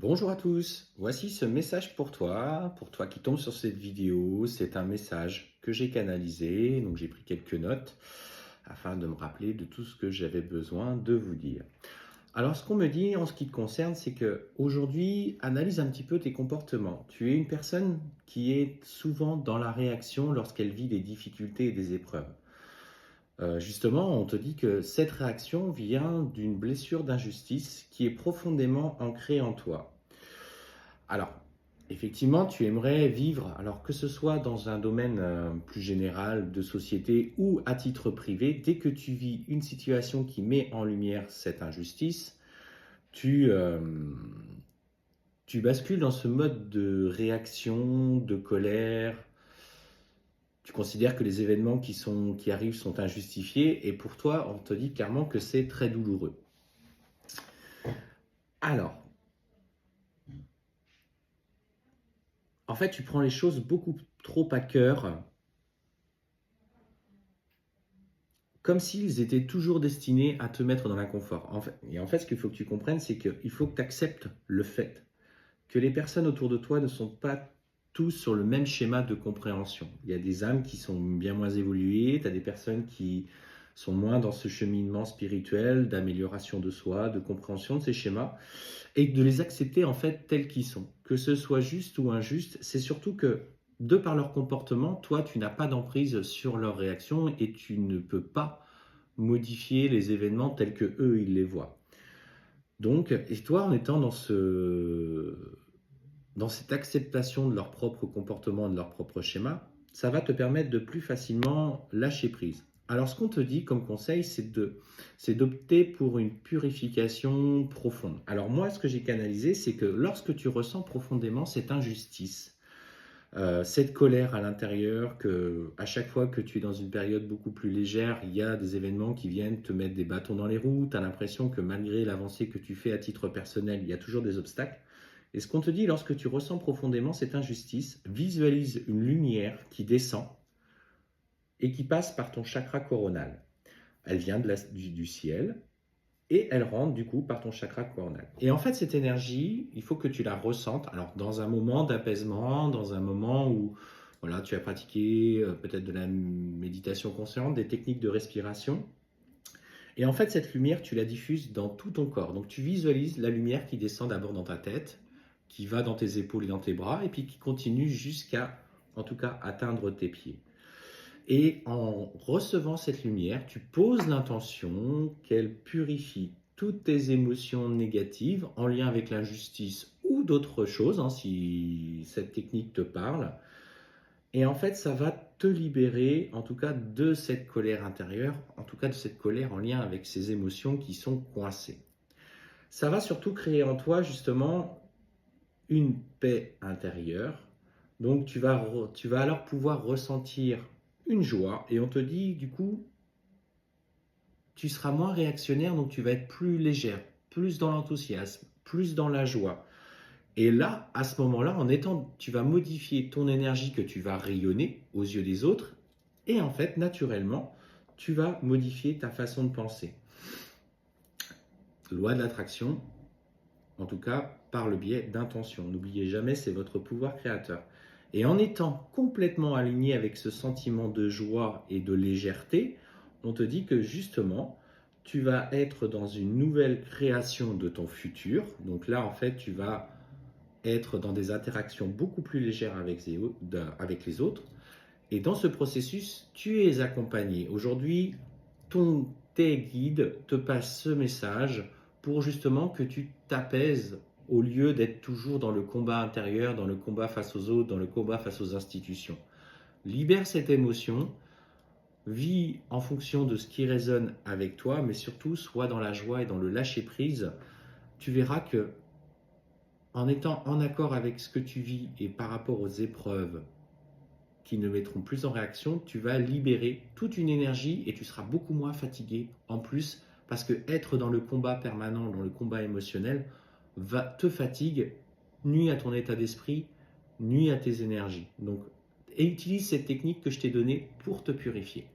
Bonjour à tous, voici ce message pour toi qui tombe sur cette vidéo. C'est un message que j'ai canalisé, donc j'ai pris quelques notes afin de me rappeler de tout ce que j'avais besoin de vous dire. Alors ce qu'on me dit en ce qui te concerne, c'est que aujourd'hui, analyse un petit peu tes comportements. Tu es une personne qui est souvent dans la réaction lorsqu'elle vit des difficultés et des épreuves. Justement, on te dit que cette réaction vient d'une blessure d'injustice qui est profondément ancrée en toi. Alors, effectivement, tu aimerais vivre, alors que ce soit dans un domaine plus général de société ou à titre privé, dès que tu vis une situation qui met en lumière cette injustice, tu, euh, tu bascules dans ce mode de réaction, de colère. Tu considères que les événements qui arrivent sont injustifiés et pour toi, on te dit clairement que c'est très douloureux. Alors, en fait, tu prends les choses beaucoup trop à cœur, comme s'ils étaient toujours destinés à te mettre dans l'inconfort. Et en fait, ce qu'il faut que tu comprennes, c'est qu'il faut que tu acceptes le fait que les personnes autour de toi ne sont pas tous sur le même schéma de compréhension. Il y a des âmes qui sont bien moins évoluées, tu as des personnes qui sont moins dans ce cheminement spirituel, d'amélioration de soi, de compréhension de ces schémas, et de les accepter en fait tels qu'ils sont. Que ce soit juste ou injuste, c'est surtout que de par leur comportement, toi, tu n'as pas d'emprise sur leurs réactions et tu ne peux pas modifier les événements tels que eux ils les voient. Donc, et toi, en étant dans cette acceptation de leur propre comportement, de leur propre schéma, ça va te permettre de plus facilement lâcher prise. Alors, ce qu'on te dit comme conseil, c'est d'opter pour une purification profonde. Alors, moi, ce que j'ai canalisé, c'est que lorsque tu ressens profondément cette injustice, cette colère à l'intérieur, que à chaque fois que tu es dans une période beaucoup plus légère, il y a des événements qui viennent te mettre des bâtons dans les roues, tu as l'impression que malgré l'avancée que tu fais à titre personnel, il y a toujours des obstacles. Et ce qu'on te dit, lorsque tu ressens profondément cette injustice, visualise une lumière qui descend et qui passe par ton chakra coronal. Elle vient du ciel et elle rentre du coup par ton chakra coronal. Et en fait, cette énergie, il faut que tu la ressentes. Alors, dans un moment d'apaisement, dans un moment où voilà, tu as pratiqué peut-être de la méditation consciente, des techniques de respiration. Et en fait, cette lumière, tu la diffuses dans tout ton corps. Donc, tu visualises la lumière qui descend d'abord dans ta tête, qui va dans tes épaules et dans tes bras, et puis qui continue jusqu'à, en tout cas, atteindre tes pieds. Et en recevant cette lumière, tu poses l'intention qu'elle purifie toutes tes émotions négatives en lien avec l'injustice ou d'autres choses, hein, si cette technique te parle. Et en fait, ça va te libérer, en tout cas, de cette colère intérieure, en tout cas de cette colère en lien avec ces émotions qui sont coincées. Ça va surtout créer en toi, justement, une paix intérieure. Donc, tu vas alors pouvoir ressentir une joie et on te dit, du coup, tu seras moins réactionnaire, donc tu vas être plus légère, plus dans l'enthousiasme, plus dans la joie. Et là, à ce moment-là, tu vas modifier ton énergie que tu vas rayonner aux yeux des autres et en fait, naturellement, tu vas modifier ta façon de penser. Loi de l'attraction, en tout cas par le biais d'intention. N'oubliez jamais, c'est votre pouvoir créateur. Et en étant complètement aligné avec ce sentiment de joie et de légèreté, on te dit que justement, tu vas être dans une nouvelle création de ton futur. Donc là, en fait, tu vas être dans des interactions beaucoup plus légères avec les autres. Et dans ce processus, tu es accompagné. Aujourd'hui, tes guides te passent ce message pour justement que tu t'apaises au lieu d'être toujours dans le combat intérieur, dans le combat face aux autres, dans le combat face aux institutions. Libère cette émotion, vis en fonction de ce qui résonne avec toi, mais surtout sois dans la joie et dans le lâcher-prise. Tu verras que en étant en accord avec ce que tu vis et par rapport aux épreuves qui ne mettront plus en réaction, tu vas libérer toute une énergie et tu seras beaucoup moins fatigué en plus parce que être dans le combat permanent, dans le combat émotionnel, te fatigue, nuit à ton état d'esprit, nuit à tes énergies. Donc, et utilise cette technique que je t'ai donnée pour te purifier.